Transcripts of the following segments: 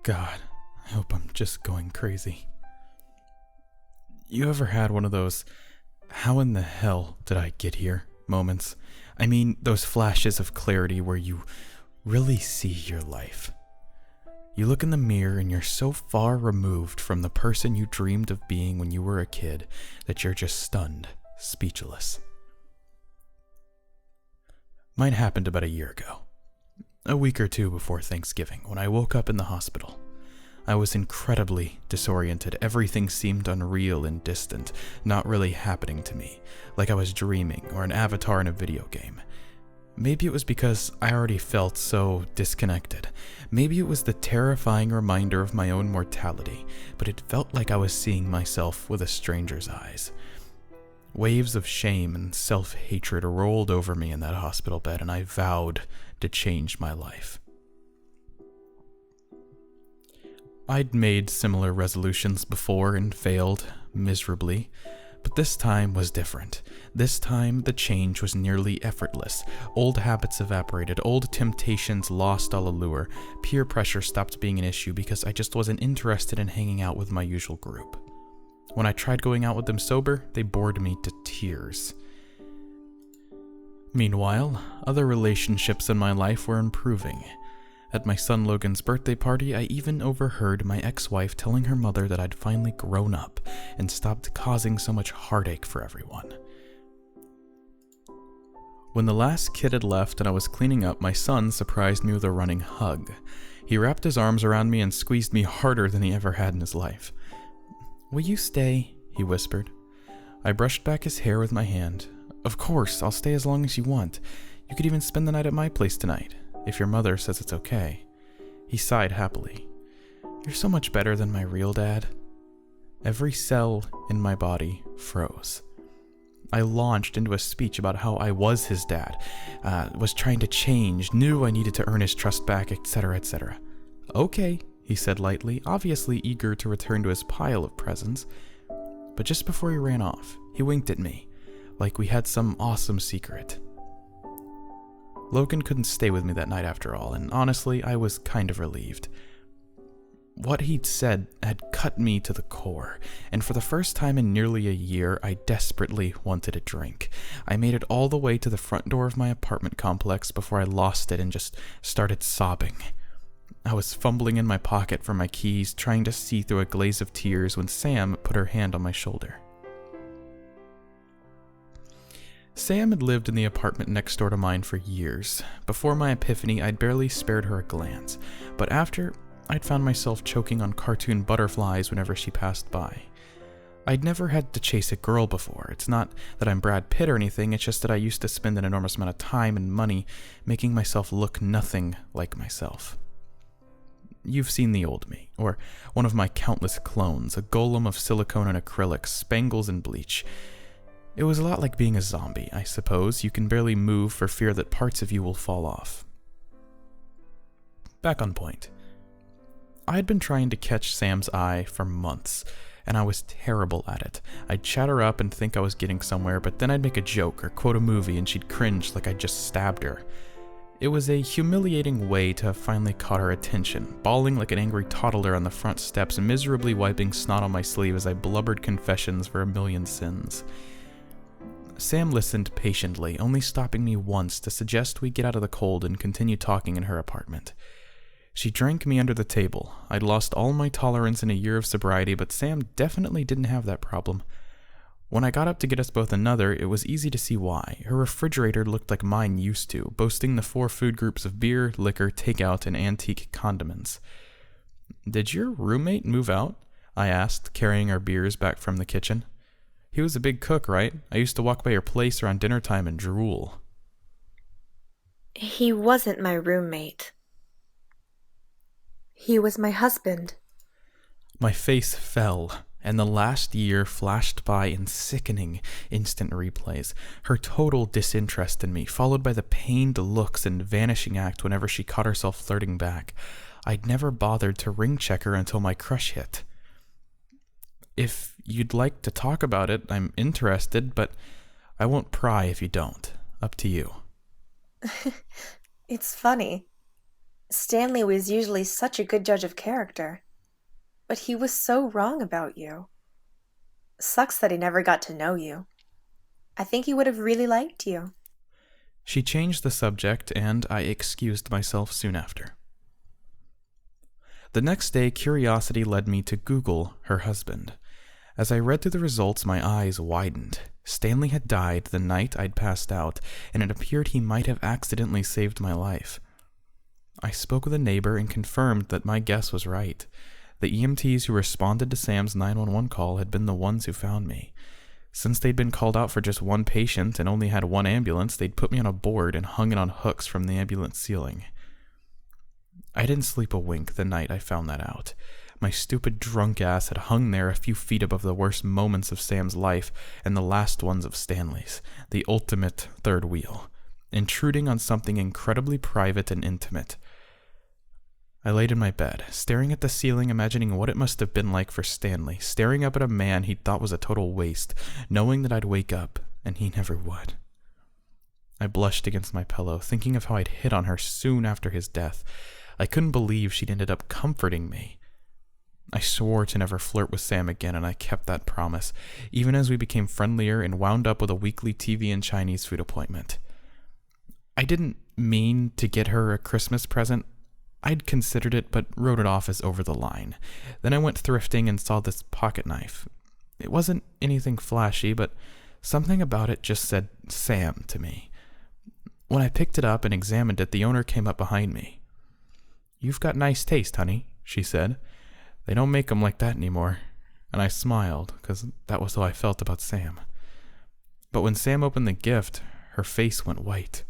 God, I hope I'm just going crazy. You ever had one of those, how in the hell did I get here moments? I mean, those flashes of clarity where you really see your life. You look in the mirror and you're so far removed from the person you dreamed of being when you were a kid that you're just stunned, speechless. Mine happened about a year ago. A week or two before Thanksgiving, when I woke up in the hospital. I was incredibly disoriented. Everything seemed unreal and distant, not really happening to me, like I was dreaming or an avatar in a video game. Maybe it was because I already felt so disconnected. Maybe it was the terrifying reminder of my own mortality, but it felt like I was seeing myself with a stranger's eyes. Waves of shame and self-hatred rolled over me in that hospital bed, and I vowed to change my life. I'd made similar resolutions before and failed miserably, but this time was different. This time, the change was nearly effortless. Old habits evaporated, old temptations lost all allure, peer pressure stopped being an issue because I just wasn't interested in hanging out with my usual group. When I tried going out with them sober, they bored me to tears. Meanwhile, other relationships in my life were improving. At my son Logan's birthday party, I even overheard my ex-wife telling her mother that I'd finally grown up and stopped causing so much heartache for everyone. When the last kid had left and I was cleaning up, my son surprised me with a running hug. He wrapped his arms around me and squeezed me harder than he ever had in his life. "Will you stay?" he whispered. I brushed back his hair with my hand. "Of course, I'll stay as long as you want. You could even spend the night at my place tonight, if your mother says it's okay." He sighed happily. "You're so much better than my real dad." Every cell in my body froze. I launched into a speech about how I was his dad, was trying to change, knew I needed to earn his trust back, etc., etc. "Okay," he said lightly, obviously eager to return to his pile of presents. But just before he ran off, he winked at me, like we had some awesome secret. Logan couldn't stay with me that night after all, and honestly, I was kind of relieved. What he'd said had cut me to the core, and for the first time in nearly a year, I desperately wanted a drink. I made it all the way to the front door of my apartment complex before I lost it and just started sobbing. I was fumbling in my pocket for my keys, trying to see through a glaze of tears when Sam put her hand on my shoulder. Sam had lived in the apartment next door to mine for years. Before my epiphany, I'd barely spared her a glance, but after, I'd found myself choking on cartoon butterflies whenever she passed by. I'd never had to chase a girl before. It's not that I'm Brad Pitt or anything, it's just that I used to spend an enormous amount of time and money making myself look nothing like myself. You've seen the old me, or one of my countless clones, a golem of silicone and acrylics, spangles and bleach. It was a lot like being a zombie, I suppose. You can barely move for fear that parts of you will fall off. Back on point. I had been trying to catch Sam's eye for months, and I was terrible at it. I'd chat her up and think I was getting somewhere, but then I'd make a joke or quote a movie and she'd cringe like I'd just stabbed her. It was a humiliating way to have finally caught her attention, bawling like an angry toddler on the front steps, miserably wiping snot on my sleeve as I blubbered confessions for a million sins. Sam listened patiently, only stopping me once to suggest we get out of the cold and continue talking in her apartment. She drank me under the table. I'd lost all my tolerance in a year of sobriety, but Sam definitely didn't have that problem. When I got up to get us both another, it was easy to see why. Her refrigerator looked like mine used to, boasting the 4 food groups of beer, liquor, takeout, and antique condiments. "Did your roommate move out?" I asked, carrying our beers back from the kitchen. "He was a big cook, right? I used to walk by your place around dinner time and drool." He wasn't my roommate. He was my husband. My face fell, and the last year flashed by in sickening instant replays. Her total disinterest in me, followed by the pained looks and vanishing act whenever she caught herself flirting back. I'd never bothered to ring check her until my crush hit. "If you'd like to talk about it, I'm interested, but I won't pry if you don't. Up to you." It's funny. Stanley was usually such a good judge of character, but he was so wrong about you. Sucks that he never got to know you. I think he would have really liked you. She changed the subject, and I excused myself soon after. The next day, curiosity led me to Google her husband. As I read through the results, my eyes widened. Stanley had died the night I'd passed out, and it appeared he might have accidentally saved my life. I spoke with a neighbor and confirmed that my guess was right. The EMTs who responded to Sam's 911 call had been the ones who found me. Since they'd been called out for just one patient and only had one ambulance, they'd put me on a board and hung it on hooks from the ambulance ceiling. I didn't sleep a wink the night I found that out. My stupid drunk ass had hung there a few feet above the worst moments of Sam's life and the last ones of Stanley's, the ultimate third wheel, intruding on something incredibly private and intimate. I laid in my bed, staring at the ceiling, imagining what it must have been like for Stanley, staring up at a man he thought was a total waste, knowing that I'd wake up, and he never would. I blushed against my pillow, thinking of how I'd hit on her soon after his death. I couldn't believe she'd ended up comforting me. I swore to never flirt with Sam again, and I kept that promise, even as we became friendlier and wound up with a weekly TV and Chinese food appointment. I didn't mean to get her a Christmas present. I'd considered it, but wrote it off as over the line. Then I went thrifting and saw this pocket knife. It wasn't anything flashy, but something about it just said Sam to me. When I picked it up and examined it, the owner came up behind me. "You've got nice taste, honey," she said. "They don't make 'em like that anymore." And I smiled, because that was how I felt about Sam. But when Sam opened the gift, her face went white.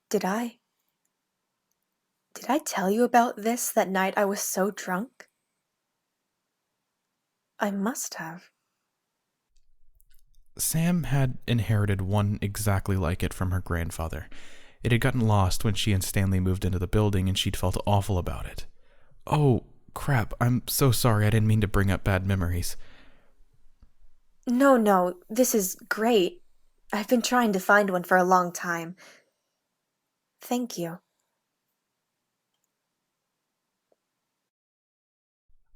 Did I tell you about this that night I was so drunk? I must have. Sam had inherited one exactly like it from her grandfather. It had gotten lost when she and Stanley moved into the building, and she'd felt awful about it. "Oh, crap, I'm so sorry. I didn't mean to bring up bad memories." No, this is great. I've been trying to find one for a long time. Thank you.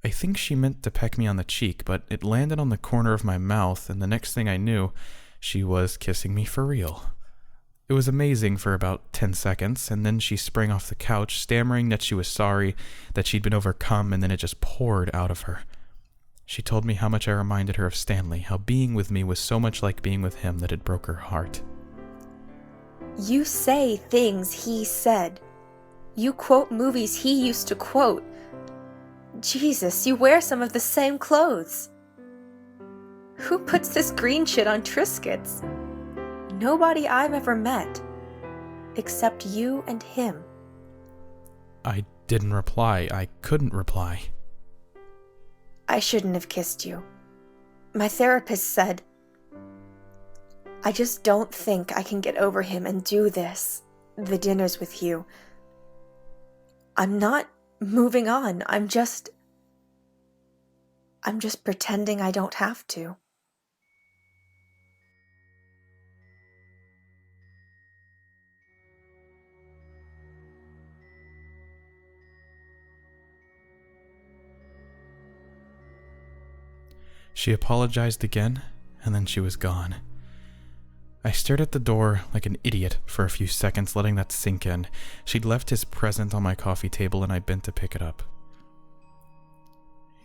I think she meant to peck me on the cheek, but it landed on the corner of my mouth, and the next thing I knew, she was kissing me for real. It was amazing for about 10 seconds, and then she sprang off the couch, stammering that she was sorry, that she'd been overcome, and then it just poured out of her. She told me how much I reminded her of Stanley, how being with me was so much like being with him that it broke her heart. You say things he said. You quote movies he used to quote. Jesus, you wear some of the same clothes. Who puts this green shit on Triscuits? Nobody I've ever met. Except you and him. I didn't reply. I couldn't reply. I shouldn't have kissed you. My therapist said, I just don't think I can get over him and do this. The dinners with you. I'm not moving on. I'm just pretending I don't have to. She apologized again, and then she was gone. I stared at the door like an idiot for a few seconds, letting that sink in. She'd left his present on my coffee table, and I bent to pick it up.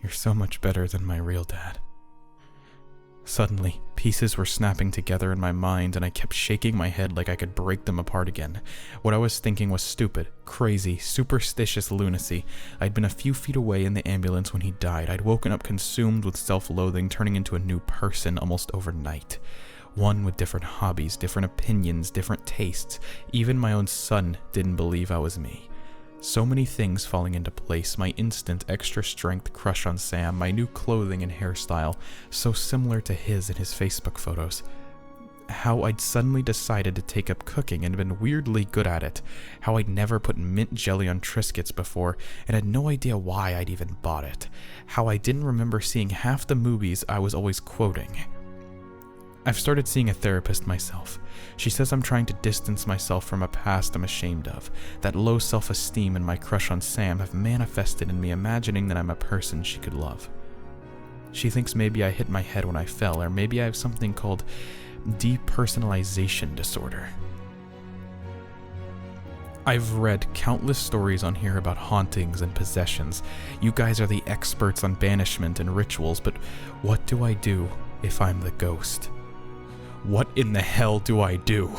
"You're so much better than my real dad." Suddenly, pieces were snapping together in my mind, and I kept shaking my head like I could break them apart again. What I was thinking was stupid, crazy, superstitious lunacy. I'd been a few feet away in the ambulance when he died. I'd woken up consumed with self-loathing, turning into a new person almost overnight. One with different hobbies, different opinions, different tastes. Even my own son didn't believe I was me. So many things falling into place, my instant extra strength crush on Sam, my new clothing and hairstyle, so similar to his in his Facebook photos. How I'd suddenly decided to take up cooking and been weirdly good at it. How I'd never put mint jelly on Triscuits before and had no idea why I'd even bought it. How I didn't remember seeing half the movies I was always quoting. I've started seeing a therapist myself. She says I'm trying to distance myself from a past I'm ashamed of. That low self-esteem and my crush on Sam have manifested in me imagining that I'm a person she could love. She thinks maybe I hit my head when I fell, or maybe I have something called depersonalization disorder. I've read countless stories on here about hauntings and possessions. You guys are the experts on banishment and rituals, but what do I do if I'm the ghost? What in the hell do I do?